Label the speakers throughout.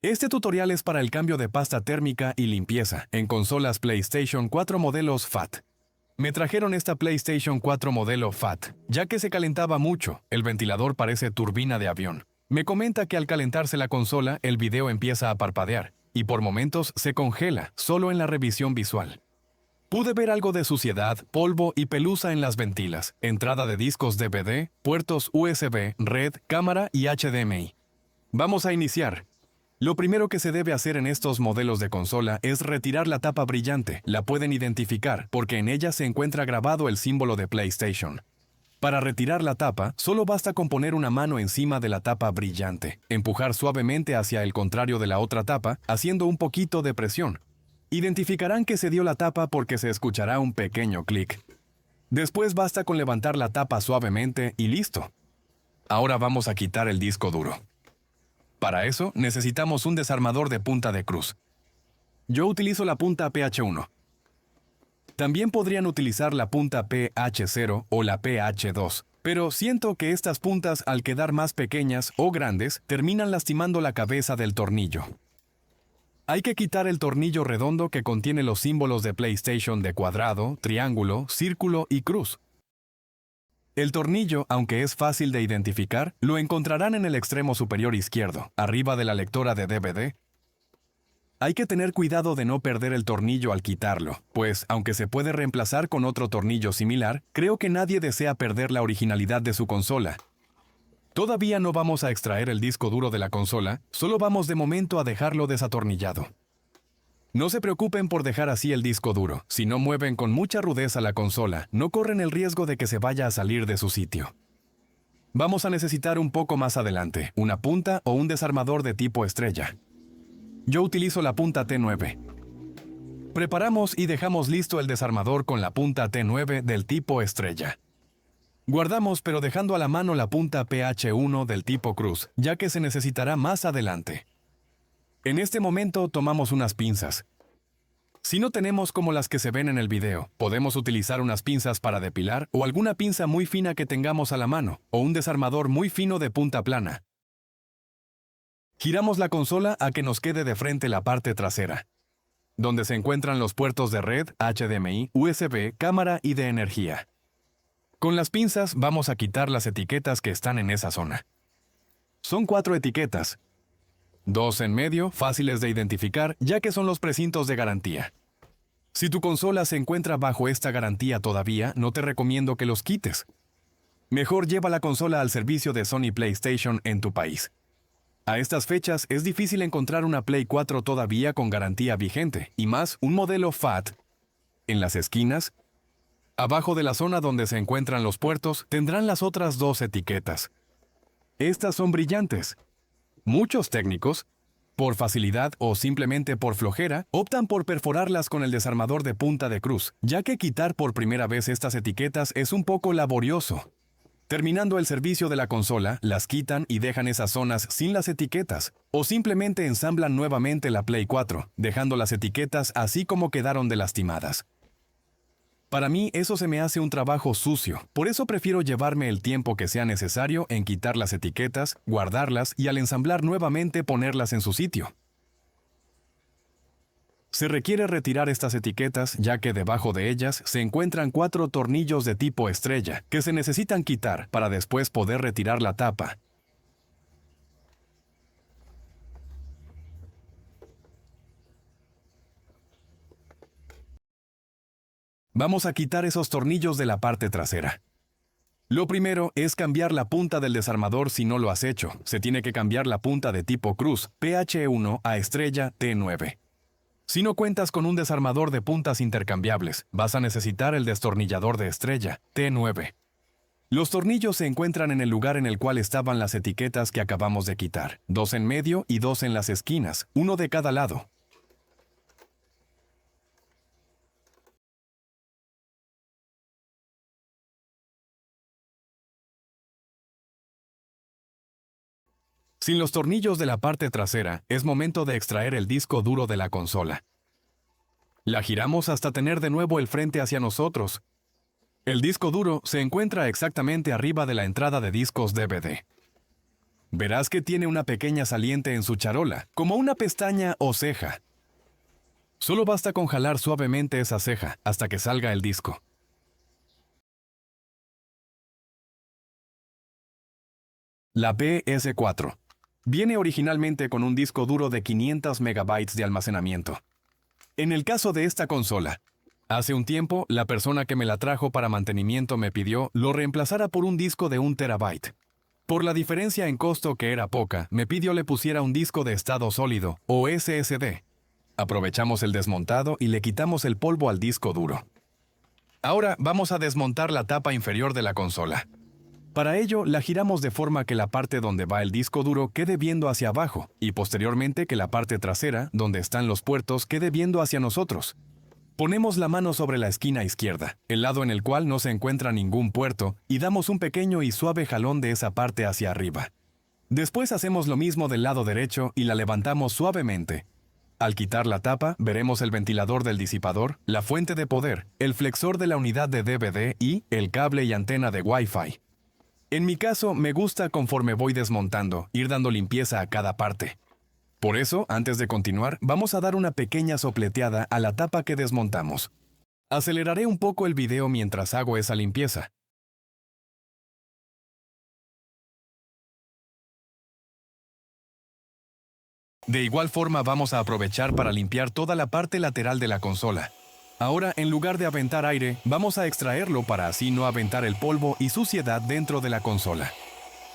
Speaker 1: Este tutorial es para el cambio de pasta térmica y limpieza en consolas PlayStation 4 modelos FAT. Me trajeron esta PlayStation 4 modelo FAT, ya que se calentaba mucho, el ventilador parece turbina de avión. Me comenta que al calentarse la consola, el video empieza a parpadear, y por momentos se congela, solo en la revisión visual. Pude ver algo de suciedad, polvo y pelusa en las ventilas, entrada de discos DVD, puertos USB, red, cámara y HDMI. Vamos a iniciar. Lo primero que se debe hacer en estos modelos de consola es retirar la tapa brillante. La pueden identificar porque en ella se encuentra grabado el símbolo de PlayStation. Para retirar la tapa, solo basta con poner una mano encima de la tapa brillante, empujar suavemente hacia el contrario de la otra tapa, haciendo un poquito de presión. Identificarán que se dio la tapa porque se escuchará un pequeño clic. Después basta con levantar la tapa suavemente y listo. Ahora vamos a quitar el disco duro. Para eso, necesitamos un desarmador de punta de cruz. Yo utilizo la punta PH1. También podrían utilizar la punta PH0 o la PH2, pero siento que estas puntas, al quedar más pequeñas o grandes, terminan lastimando la cabeza del tornillo. Hay que quitar el tornillo redondo que contiene los símbolos de PlayStation de cuadrado, triángulo, círculo y cruz. El tornillo, aunque es fácil de identificar, lo encontrarán en el extremo superior izquierdo, arriba de la lectora de DVD. Hay que tener cuidado de no perder el tornillo al quitarlo, pues, aunque se puede reemplazar con otro tornillo similar, creo que nadie desea perder la originalidad de su consola. Todavía no vamos a extraer el disco duro de la consola, solo vamos de momento a dejarlo desatornillado. No se preocupen por dejar así el disco duro. Si no mueven con mucha rudeza la consola, no corren el riesgo de que se vaya a salir de su sitio. Vamos a necesitar un poco más adelante, una punta o un desarmador de tipo estrella. Yo utilizo la punta T9. Preparamos y dejamos listo el desarmador con la punta T9 del tipo estrella. Guardamos pero dejando a la mano la punta PH1 del tipo cruz, ya que se necesitará más adelante. En este momento tomamos unas pinzas. Si no tenemos como las que se ven en el video, podemos utilizar unas pinzas para depilar o alguna pinza muy fina que tengamos a la mano, o un desarmador muy fino de punta plana. Giramos la consola a que nos quede de frente la parte trasera, donde se encuentran los puertos de red, HDMI, USB, cámara y de energía. Con las pinzas vamos a quitar las etiquetas que están en esa zona. Son 4 etiquetas. 2 en medio, fáciles de identificar, ya que son los precintos de garantía. Si tu consola se encuentra bajo esta garantía todavía, no te recomiendo que los quites. Mejor lleva la consola al servicio de Sony PlayStation en tu país. A estas fechas es difícil encontrar una Play 4 todavía con garantía vigente, y más un modelo FAT. En las esquinas, abajo de la zona donde se encuentran los puertos, tendrán las otras 2 etiquetas. Estas son brillantes. Muchos técnicos, por facilidad o simplemente por flojera, optan por perforarlas con el desarmador de punta de cruz, ya que quitar por primera vez estas etiquetas es un poco laborioso. Terminando el servicio de la consola, las quitan y dejan esas zonas sin las etiquetas, o simplemente ensamblan nuevamente la Play 4, dejando las etiquetas así como quedaron de lastimadas. Para mí eso se me hace un trabajo sucio, por eso prefiero llevarme el tiempo que sea necesario en quitar las etiquetas, guardarlas y al ensamblar nuevamente ponerlas en su sitio. Se requiere retirar estas etiquetas ya que debajo de ellas se encuentran 4 tornillos de tipo estrella que se necesitan quitar para después poder retirar la tapa. Vamos a quitar esos tornillos de la parte trasera. Lo primero es cambiar la punta del desarmador si no lo has hecho. Se tiene que cambiar la punta de tipo cruz, PH1 a estrella T9. Si no cuentas con un desarmador de puntas intercambiables, vas a necesitar el destornillador de estrella, T9. Los tornillos se encuentran en el lugar en el cual estaban las etiquetas que acabamos de quitar. 2 en medio y 2 en las esquinas, uno de cada lado. Sin los tornillos de la parte trasera, es momento de extraer el disco duro de la consola. La giramos hasta tener de nuevo el frente hacia nosotros. El disco duro se encuentra exactamente arriba de la entrada de discos DVD. Verás que tiene una pequeña saliente en su charola, como una pestaña o ceja. Solo basta con jalar suavemente esa ceja hasta que salga el disco. La PS4 viene originalmente con un disco duro de 500 MB de almacenamiento. En el caso de esta consola, hace un tiempo la persona que me la trajo para mantenimiento me pidió lo reemplazara por un disco de 1 TB. Por la diferencia en costo que era poca, me pidió le pusiera un disco de estado sólido o SSD. Aprovechamos el desmontado y le quitamos el polvo al disco duro. Ahora vamos a desmontar la tapa inferior de la consola. Para ello, la giramos de forma que la parte donde va el disco duro quede viendo hacia abajo y posteriormente que la parte trasera, donde están los puertos, quede viendo hacia nosotros. Ponemos la mano sobre la esquina izquierda, el lado en el cual no se encuentra ningún puerto, y damos un pequeño y suave jalón de esa parte hacia arriba. Después hacemos lo mismo del lado derecho y la levantamos suavemente. Al quitar la tapa, veremos el ventilador del disipador, la fuente de poder, el flexor de la unidad de DVD y el cable y antena de Wi-Fi. En mi caso, me gusta conforme voy desmontando, ir dando limpieza a cada parte. Por eso, antes de continuar, vamos a dar una pequeña sopleteada a la tapa que desmontamos. Aceleraré un poco el video mientras hago esa limpieza. De igual forma vamos a aprovechar para limpiar toda la parte lateral de la consola. Ahora, en lugar de aventar aire, vamos a extraerlo para así no aventar el polvo y suciedad dentro de la consola.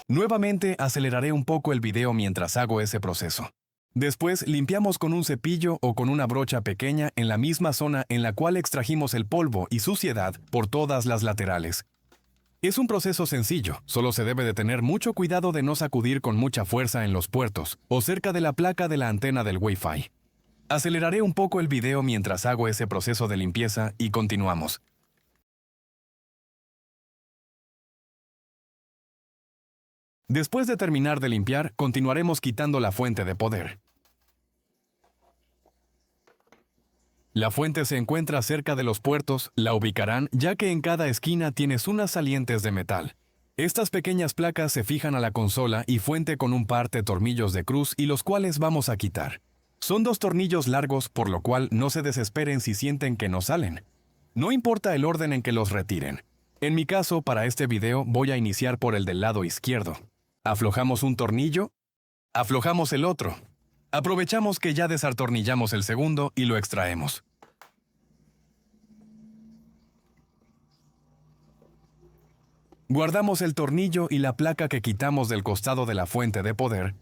Speaker 1: Nuevamente aceleraré un poco el video mientras hago ese proceso. Después limpiamos con un cepillo o con una brocha pequeña en la misma zona en la cual extrajimos el polvo y suciedad por todas las laterales. Es un proceso sencillo, solo se debe de tener mucho cuidado de no sacudir con mucha fuerza en los puertos o cerca de la placa de la antena del Wi-Fi. Aceleraré un poco el video mientras hago ese proceso de limpieza y continuamos. Después de terminar de limpiar, continuaremos quitando la fuente de poder. La fuente se encuentra cerca de los puertos, la ubicarán ya que en cada esquina tienes unas salientes de metal. Estas pequeñas placas se fijan a la consola y fuente con un par de tornillos de cruz y los cuales vamos a quitar. Son 2 tornillos largos, por lo cual no se desesperen si sienten que no salen. No importa el orden en que los retiren. En mi caso, para este video, voy a iniciar por el del lado izquierdo. Aflojamos un tornillo, aflojamos el otro. Aprovechamos que ya desatornillamos el segundo y lo extraemos. Guardamos el tornillo y la placa que quitamos del costado de la fuente de poder.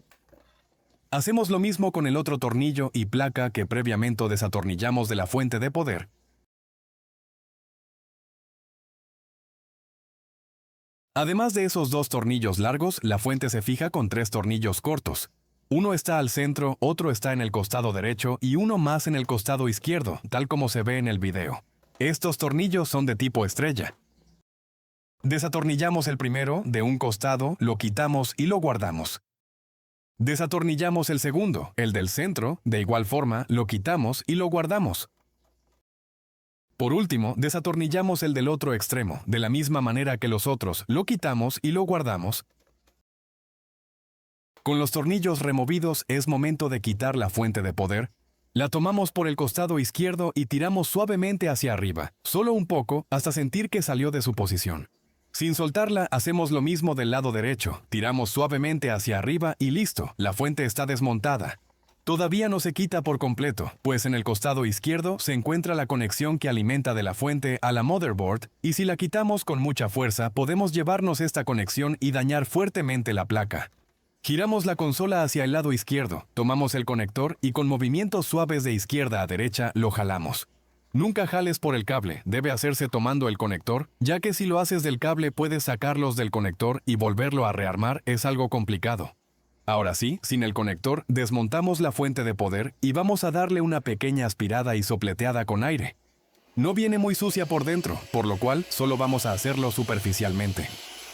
Speaker 1: Hacemos lo mismo con el otro tornillo y placa que previamente desatornillamos de la fuente de poder. Además de esos 2 tornillos largos, la fuente se fija con 3 tornillos cortos. Uno está al centro, otro está en el costado derecho y uno más en el costado izquierdo, tal como se ve en el video. Estos tornillos son de tipo estrella. Desatornillamos el primero, de un costado, lo quitamos y lo guardamos. Desatornillamos el segundo, el del centro, de igual forma, lo quitamos y lo guardamos. Por último, desatornillamos el del otro extremo, de la misma manera que los otros, lo quitamos y lo guardamos. Con los tornillos removidos es momento de quitar la fuente de poder. La tomamos por el costado izquierdo y tiramos suavemente hacia arriba, solo un poco, hasta sentir que salió de su posición. Sin soltarla, hacemos lo mismo del lado derecho, tiramos suavemente hacia arriba y listo, la fuente está desmontada. Todavía no se quita por completo, pues en el costado izquierdo se encuentra la conexión que alimenta de la fuente a la motherboard, y si la quitamos con mucha fuerza, podemos llevarnos esta conexión y dañar fuertemente la placa. Giramos la consola hacia el lado izquierdo, tomamos el conector y con movimientos suaves de izquierda a derecha lo jalamos. Nunca jales por el cable, debe hacerse tomando el conector, ya que si lo haces del cable puedes sacarlos del conector y volverlo a rearmar es algo complicado. Ahora sí, sin el conector, desmontamos la fuente de poder y vamos a darle una pequeña aspirada y sopleteada con aire. No viene muy sucia por dentro, por lo cual solo vamos a hacerlo superficialmente.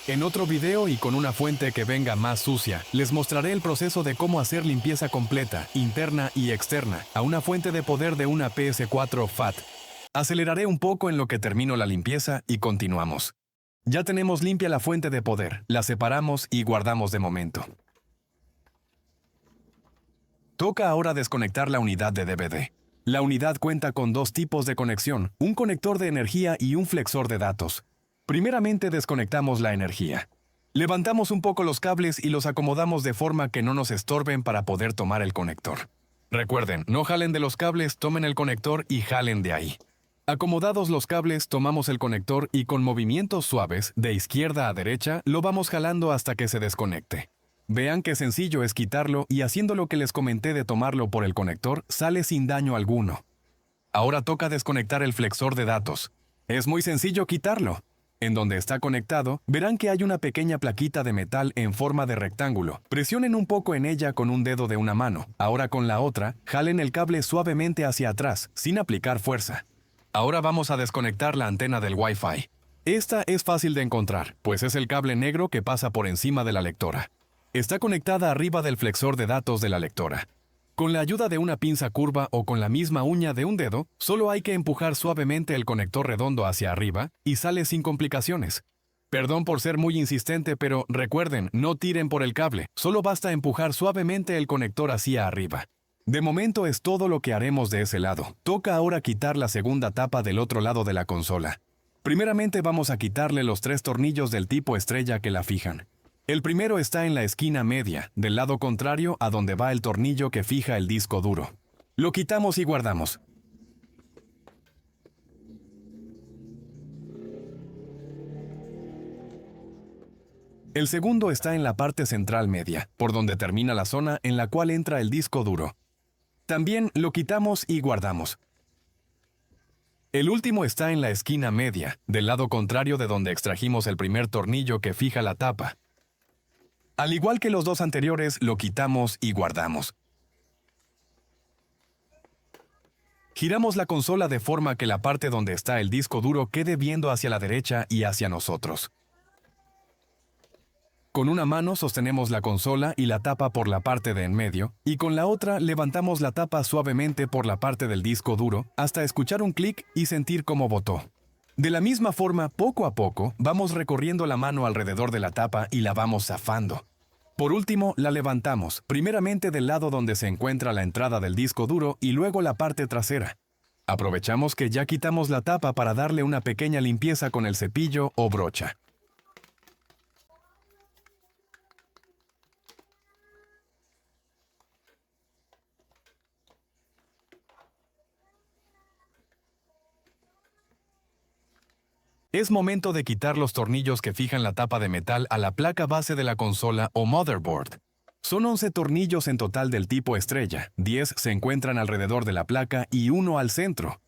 Speaker 1: En otro video y con una fuente que venga más sucia, les mostraré el proceso de cómo hacer limpieza completa, interna y externa, a una fuente de poder de una PS4 FAT. Aceleraré un poco en lo que termino la limpieza y continuamos. Ya tenemos limpia la fuente de poder, la separamos y guardamos de momento. Toca ahora desconectar la unidad de DVD. La unidad cuenta con dos tipos de conexión, un conector de energía y un flexor de datos. Primeramente desconectamos la energía. Levantamos un poco los cables y los acomodamos de forma que no nos estorben para poder tomar el conector. Recuerden, no jalen de los cables, tomen el conector y jalen de ahí. Acomodados los cables, tomamos el conector y con movimientos suaves, de izquierda a derecha, lo vamos jalando hasta que se desconecte. Vean qué sencillo es quitarlo y haciendo lo que les comenté de tomarlo por el conector, sale sin daño alguno. Ahora toca desconectar el flexor de datos. Es muy sencillo quitarlo. En donde está conectado, verán que hay una pequeña plaquita de metal en forma de rectángulo. Presionen un poco en ella con un dedo de una mano. Ahora con la otra, jalen el cable suavemente hacia atrás, sin aplicar fuerza. Ahora vamos a desconectar la antena del Wi-Fi. Esta es fácil de encontrar, pues es el cable negro que pasa por encima de la lectora. Está conectada arriba del flexor de datos de la lectora. Con la ayuda de una pinza curva o con la misma uña de un dedo, solo hay que empujar suavemente el conector redondo hacia arriba y sale sin complicaciones. Perdón por ser muy insistente, pero recuerden, no tiren por el cable, solo basta empujar suavemente el conector hacia arriba. De momento es todo lo que haremos de ese lado. Toca ahora quitar la segunda tapa del otro lado de la consola. Primeramente vamos a quitarle los 3 tornillos del tipo estrella que la fijan. El primero está en la esquina media, del lado contrario a donde va el tornillo que fija el disco duro. Lo quitamos y guardamos. El segundo está en la parte central media, por donde termina la zona en la cual entra el disco duro. También lo quitamos y guardamos. El último está en la esquina media, del lado contrario de donde extrajimos el primer tornillo que fija la tapa. Al igual que los dos anteriores, lo quitamos y guardamos. Giramos la consola de forma que la parte donde está el disco duro quede viendo hacia la derecha y hacia nosotros. Con una mano sostenemos la consola y la tapa por la parte de en medio, y con la otra levantamos la tapa suavemente por la parte del disco duro hasta escuchar un clic y sentir cómo botó. De la misma forma, poco a poco, vamos recorriendo la mano alrededor de la tapa y la vamos zafando. Por último, la levantamos, primeramente del lado donde se encuentra la entrada del disco duro y luego la parte trasera. Aprovechamos que ya quitamos la tapa para darle una pequeña limpieza con el cepillo o brocha. Es momento de quitar los tornillos que fijan la tapa de metal a la placa base de la consola o motherboard. Son 11 tornillos en total del tipo estrella, 10 se encuentran alrededor de la placa y 1 al centro.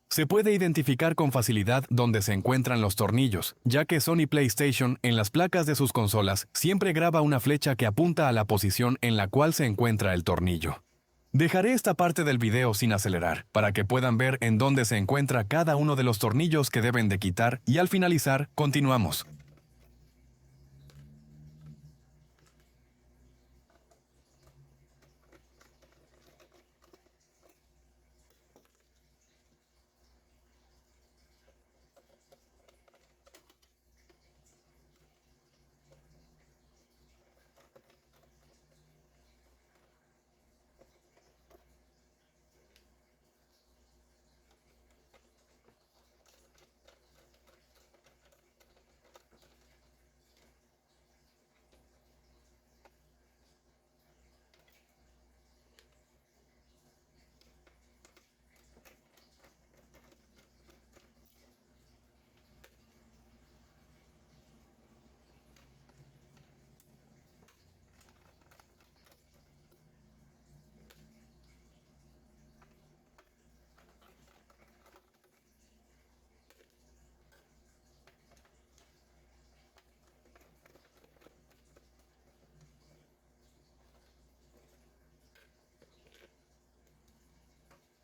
Speaker 1: Se puede identificar con facilidad dónde se encuentran los tornillos, ya que Sony PlayStation en las placas de sus consolas siempre graba una flecha que apunta a la posición en la cual se encuentra el tornillo. Dejaré esta parte del video sin acelerar, para que puedan ver en dónde se encuentra cada uno de los tornillos que deben de quitar y al finalizar, continuamos.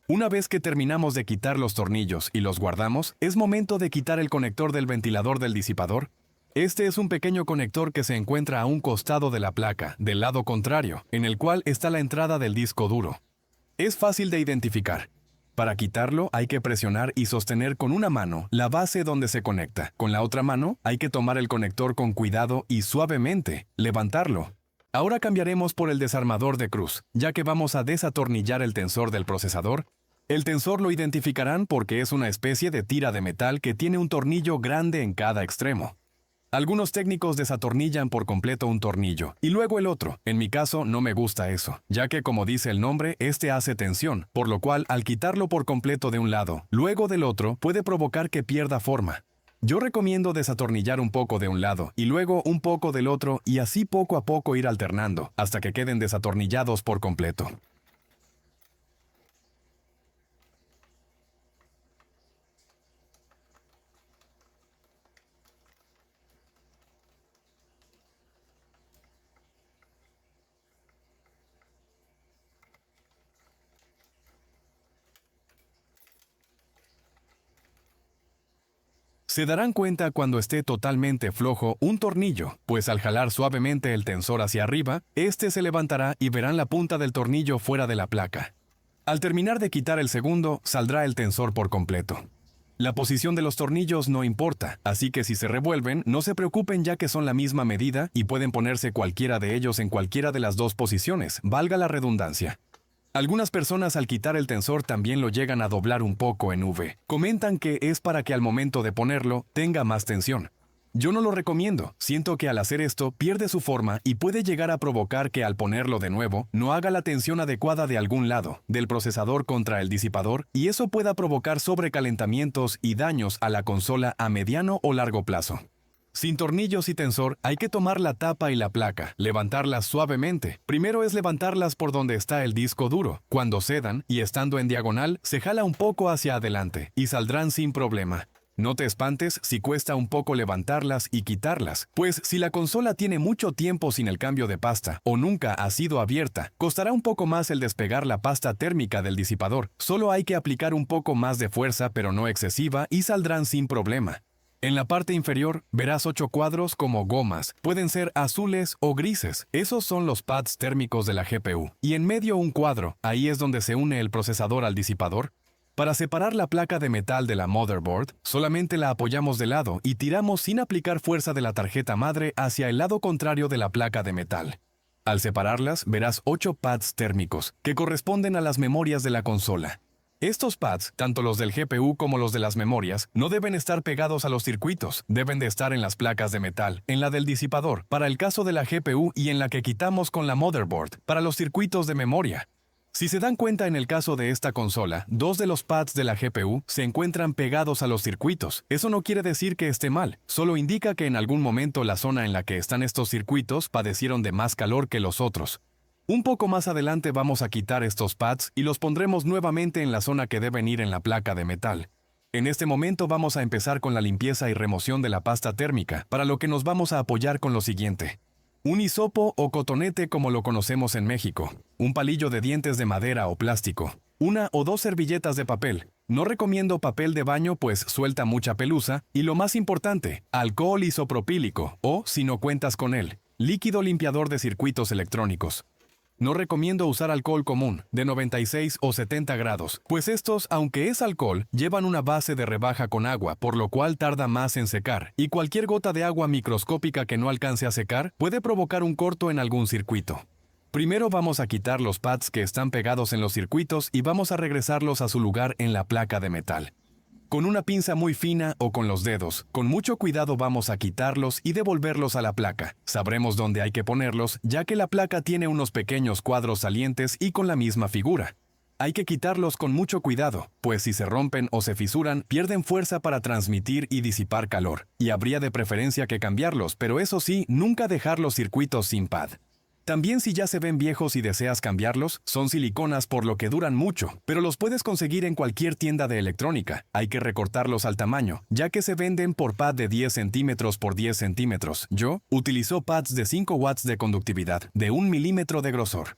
Speaker 1: Una vez que terminamos de quitar los tornillos y los guardamos, es momento de quitar el conector del ventilador del disipador. Este es un pequeño conector que se encuentra a un costado de la placa, del lado contrario, en el cual está la entrada del disco duro. Es fácil de identificar. Para quitarlo hay que presionar y sostener con una mano la base donde se conecta. Con la otra mano hay que tomar el conector con cuidado y suavemente levantarlo. Ahora cambiaremos por el desarmador de cruz, ya que vamos a desatornillar el tensor del procesador. El tensor lo identificarán porque es una especie de tira de metal que tiene un tornillo grande en cada extremo. Algunos técnicos desatornillan por completo un tornillo y luego el otro. En mi caso no me gusta eso, ya que como dice el nombre, este hace tensión, por lo cual al quitarlo por completo de un lado, luego del otro, puede provocar que pierda forma. Yo recomiendo desatornillar un poco de un lado y luego un poco del otro y así poco a poco ir alternando hasta que queden desatornillados por completo. Se darán cuenta cuando esté totalmente flojo un tornillo, pues al jalar suavemente el tensor hacia arriba, este se levantará y verán la punta del tornillo fuera de la placa. Al terminar de quitar el segundo, saldrá el tensor por completo. La posición de los tornillos no importa, así que si se revuelven, no se preocupen ya que son la misma medida y pueden ponerse cualquiera de ellos en cualquiera de las dos posiciones, valga la redundancia. Algunas personas al quitar el tensor también lo llegan a doblar un poco en V. Comentan que es para que al momento de ponerlo tenga más tensión. Yo no lo recomiendo, siento que al hacer esto pierde su forma y puede llegar a provocar que al ponerlo de nuevo no haga la tensión adecuada de algún lado, del procesador contra el disipador, y eso pueda provocar sobrecalentamientos y daños a la consola a mediano o largo plazo. Sin tornillos y tensor, hay que tomar la tapa y la placa, levantarlas suavemente. Primero es levantarlas por donde está el disco duro. Cuando cedan y estando en diagonal, se jala un poco hacia adelante y saldrán sin problema. No te espantes si cuesta un poco levantarlas y quitarlas, pues si la consola tiene mucho tiempo sin el cambio de pasta o nunca ha sido abierta, costará un poco más el despegar la pasta térmica del disipador. Solo hay que aplicar un poco más de fuerza pero no excesiva y saldrán sin problema. En la parte inferior verás 8 cuadros como gomas, pueden ser azules o grises, esos son los pads térmicos de la GPU. Y en medio un cuadro, ahí es donde se une el procesador al disipador. Para separar la placa de metal de la motherboard, solamente la apoyamos de lado y tiramos sin aplicar fuerza de la tarjeta madre hacia el lado contrario de la placa de metal. Al separarlas verás 8 pads térmicos, que corresponden a las memorias de la consola. Estos pads, tanto los del GPU como los de las memorias, no deben estar pegados a los circuitos, deben de estar en las placas de metal, en la del disipador, para el caso de la GPU y en la que quitamos con la motherboard, para los circuitos de memoria. Si se dan cuenta en el caso de esta consola, 2 de los pads de la GPU se encuentran pegados a los circuitos. Eso no quiere decir que esté mal, solo indica que en algún momento la zona en la que están estos circuitos padecieron de más calor que los otros. Un poco más adelante vamos a quitar estos pads y los pondremos nuevamente en la zona que deben ir en la placa de metal. En este momento vamos a empezar con la limpieza y remoción de la pasta térmica, para lo que nos vamos a apoyar con lo siguiente. Un hisopo o cotonete como lo conocemos en México, un palillo de dientes de madera o plástico, 1 o 2 servilletas de papel. No recomiendo papel de baño pues suelta mucha pelusa y lo más importante, alcohol isopropílico o, si no cuentas con él, líquido limpiador de circuitos electrónicos. No recomiendo usar alcohol común, de 96 o 70 grados, pues estos, aunque es alcohol, llevan una base de rebaja con agua, por lo cual tarda más en secar, y cualquier gota de agua microscópica que no alcance a secar puede provocar un corto en algún circuito. Primero vamos a quitar los pads que están pegados en los circuitos y vamos a regresarlos a su lugar en la placa de metal. Con una pinza muy fina o con los dedos, con mucho cuidado vamos a quitarlos y devolverlos a la placa. Sabremos dónde hay que ponerlos, ya que la placa tiene unos pequeños cuadros salientes y con la misma figura. Hay que quitarlos con mucho cuidado, pues si se rompen o se fisuran, pierden fuerza para transmitir y disipar calor, y habría de preferencia que cambiarlos, pero eso sí, nunca dejar los circuitos sin pad. También si ya se ven viejos y deseas cambiarlos, son siliconas por lo que duran mucho, pero los puedes conseguir en cualquier tienda de electrónica. Hay que recortarlos al tamaño, ya que se venden por pad de 10 centímetros por 10 centímetros. Yo utilizo pads de 5 watts de conductividad, de 1 milímetro de grosor.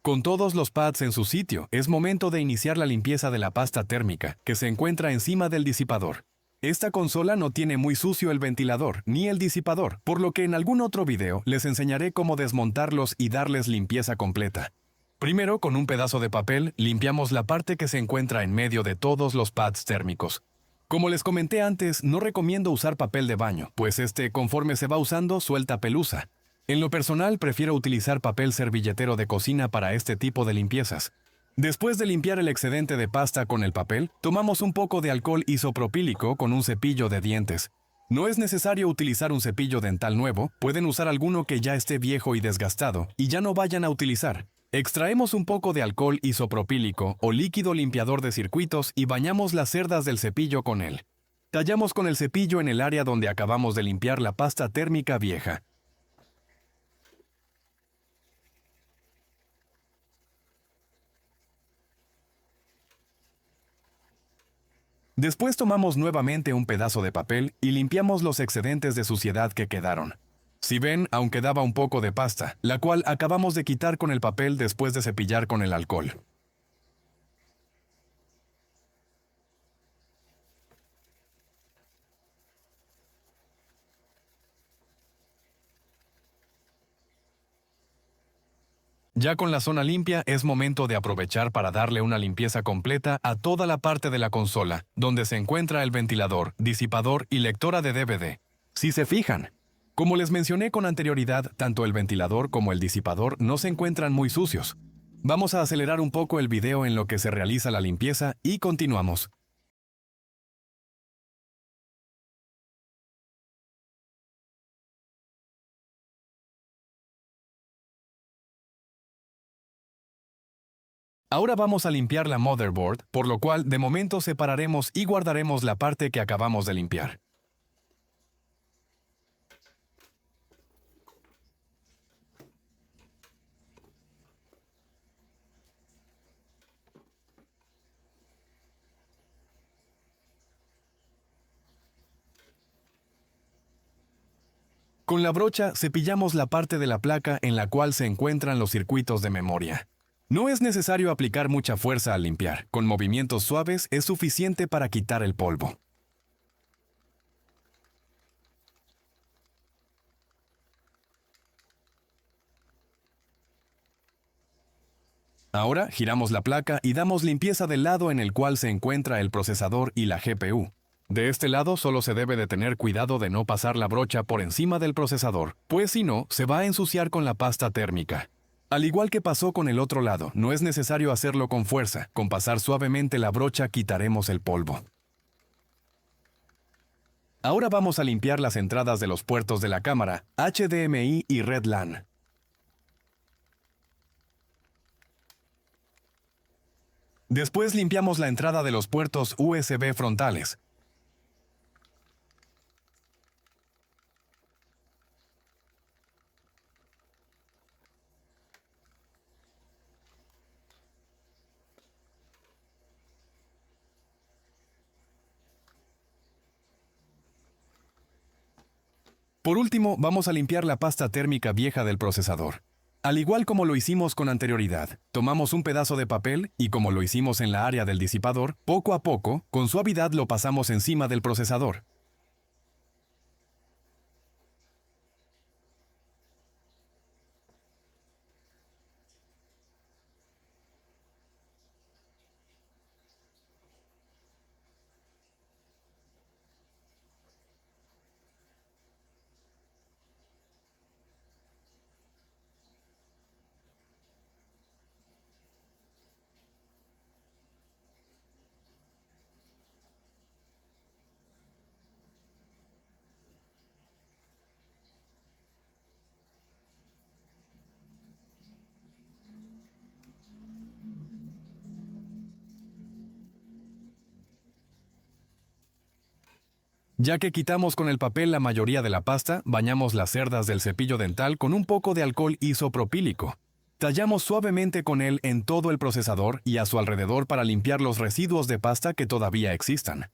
Speaker 1: Con todos los pads en su sitio, es momento de iniciar la limpieza de la pasta térmica, que se encuentra encima del disipador. Esta consola no tiene muy sucio el ventilador ni el disipador, por lo que en algún otro video les enseñaré cómo desmontarlos y darles limpieza completa. Primero, con un pedazo de papel, limpiamos la parte que se encuentra en medio de todos los pads térmicos. Como les comenté antes, no recomiendo usar papel de baño, pues conforme se va usando, suelta pelusa. En lo personal, prefiero utilizar papel servilletero de cocina para este tipo de limpiezas. Después de limpiar el excedente de pasta con el papel, tomamos un poco de alcohol isopropílico con un cepillo de dientes. No es necesario utilizar un cepillo dental nuevo, pueden usar alguno que ya esté viejo y desgastado y ya no vayan a utilizar. Extraemos un poco de alcohol isopropílico o líquido limpiador de circuitos y bañamos las cerdas del cepillo con él. Tallamos con el cepillo en el área donde acabamos de limpiar la pasta térmica vieja. Después tomamos nuevamente un pedazo de papel y limpiamos los excedentes de suciedad que quedaron. Si ven, aún quedaba un poco de pasta, la cual acabamos de quitar con el papel después de cepillar con el alcohol. Ya con la zona limpia, es momento de aprovechar para darle una limpieza completa a toda la parte de la consola, donde se encuentra el ventilador, disipador y lectora de DVD. Si se fijan, como les mencioné con anterioridad, tanto el ventilador como el disipador no se encuentran muy sucios. Vamos a acelerar un poco el video en lo que se realiza la limpieza y continuamos. Ahora vamos a limpiar la motherboard, por lo cual de momento separaremos y guardaremos la parte que acabamos de limpiar. Con la brocha cepillamos la parte de la placa en la cual se encuentran los circuitos de memoria. No es necesario aplicar mucha fuerza al limpiar, con movimientos suaves es suficiente para quitar el polvo. Ahora giramos la placa y damos limpieza del lado en el cual se encuentra el procesador y la GPU. De este lado solo se debe de tener cuidado de no pasar la brocha por encima del procesador, pues si no, se va a ensuciar con la pasta térmica. Al igual que pasó con el otro lado, no es necesario hacerlo con fuerza, con pasar suavemente la brocha quitaremos el polvo. Ahora vamos a limpiar las entradas de los puertos de la cámara, HDMI y Red LAN. Después limpiamos la entrada de los puertos USB frontales. Por último, vamos a limpiar la pasta térmica vieja del procesador. Al igual como lo hicimos con anterioridad, tomamos un pedazo de papel y como lo hicimos en la área del disipador, poco a poco, con suavidad lo pasamos encima del procesador. Ya que quitamos con el papel la mayoría de la pasta, bañamos las cerdas del cepillo dental con un poco de alcohol isopropílico. Tallamos suavemente con él en todo el procesador y a su alrededor para limpiar los residuos de pasta que todavía existan.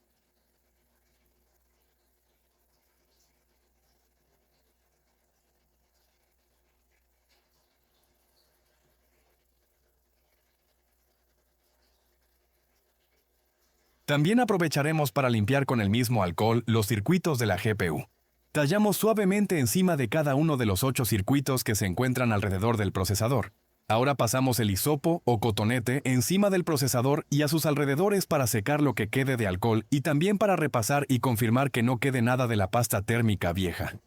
Speaker 1: También aprovecharemos para limpiar con el mismo alcohol los circuitos de la GPU. Tallamos suavemente encima de cada uno de los 8 circuitos que se encuentran alrededor del procesador. Ahora pasamos el hisopo o cotonete encima del procesador y a sus alrededores para secar lo que quede de alcohol y también para repasar y confirmar que no quede nada de la pasta térmica vieja.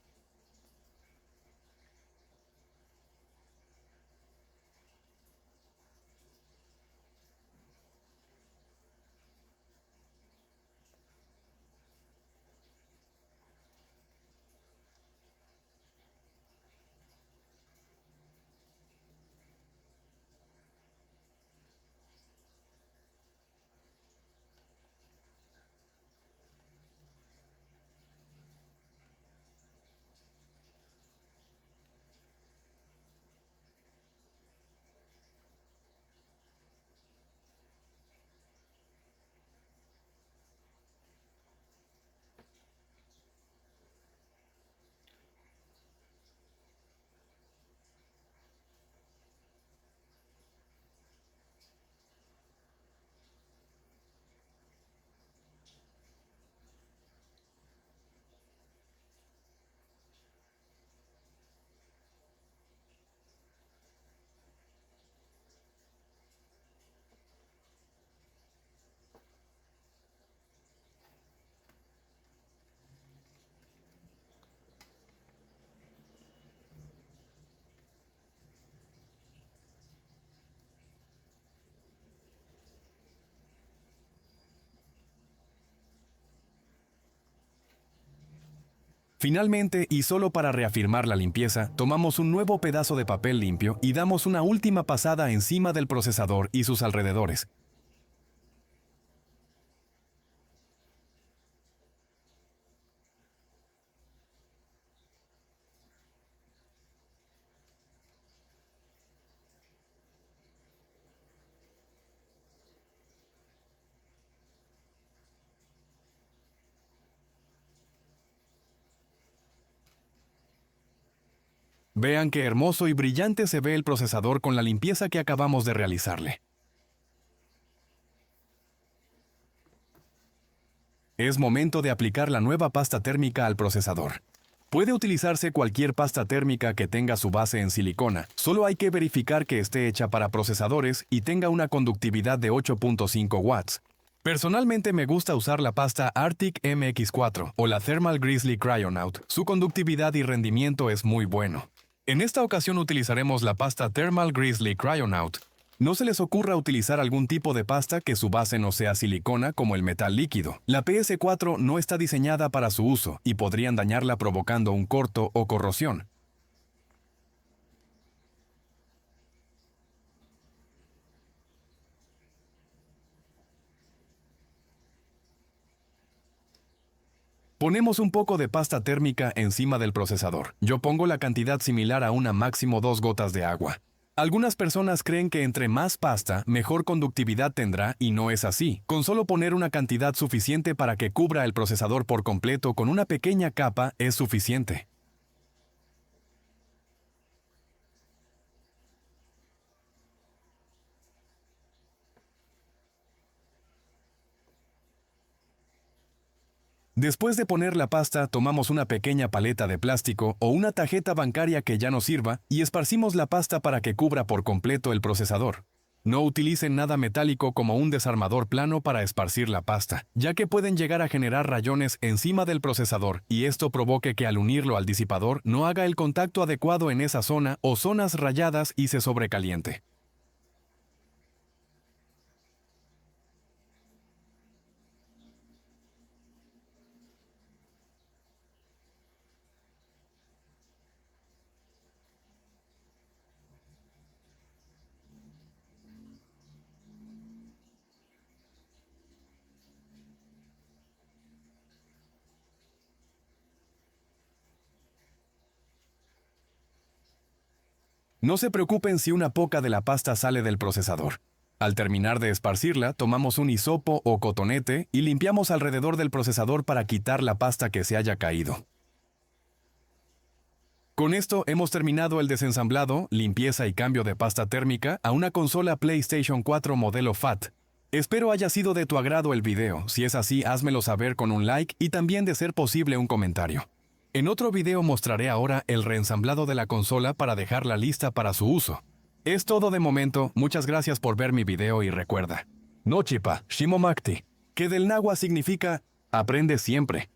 Speaker 1: Finalmente, y solo para reafirmar la limpieza, tomamos un nuevo pedazo de papel limpio y damos una última pasada encima del procesador y sus alrededores. Vean qué hermoso y brillante se ve el procesador con la limpieza que acabamos de realizarle. Es momento de aplicar la nueva pasta térmica al procesador. Puede utilizarse cualquier pasta térmica que tenga su base en silicona, solo hay que verificar que esté hecha para procesadores y tenga una conductividad de 8.5 watts. Personalmente me gusta usar la pasta Arctic MX4 o la Thermal Grizzly Cryonaut, su conductividad y rendimiento es muy bueno. En esta ocasión utilizaremos la pasta Thermal Grizzly Cryonaut. No se les ocurra utilizar algún tipo de pasta que su base no sea silicona como el metal líquido. La PS4 no está diseñada para su uso y podrían dañarla provocando un corto o corrosión. Ponemos un poco de pasta térmica encima del procesador. Yo pongo la cantidad similar a una máximo 2 gotas de agua. Algunas personas creen que entre más pasta, mejor conductividad tendrá y no es así. Con solo poner una cantidad suficiente para que cubra el procesador por completo con una pequeña capa es suficiente. Después de poner la pasta, tomamos una pequeña paleta de plástico o una tarjeta bancaria que ya no sirva y esparcimos la pasta para que cubra por completo el procesador. No utilicen nada metálico como un desarmador plano para esparcir la pasta, ya que pueden llegar a generar rayones encima del procesador y esto provoque que al unirlo al disipador no haga el contacto adecuado en esa zona o zonas rayadas y se sobrecaliente. No se preocupen si una poca de la pasta sale del procesador. Al terminar de esparcirla, tomamos un hisopo o cotonete y limpiamos alrededor del procesador para quitar la pasta que se haya caído. Con esto hemos terminado el desensamblado, limpieza y cambio de pasta térmica a una consola PlayStation 4 modelo FAT. Espero haya sido de tu agrado el video, si es así házmelo saber con un like y también de ser posible un comentario. En otro video mostraré ahora el reensamblado de la consola para dejarla lista para su uso. Es todo de momento, muchas gracias por ver mi video y recuerda, no chipa, shimomakti, que del náhuatl significa aprende siempre.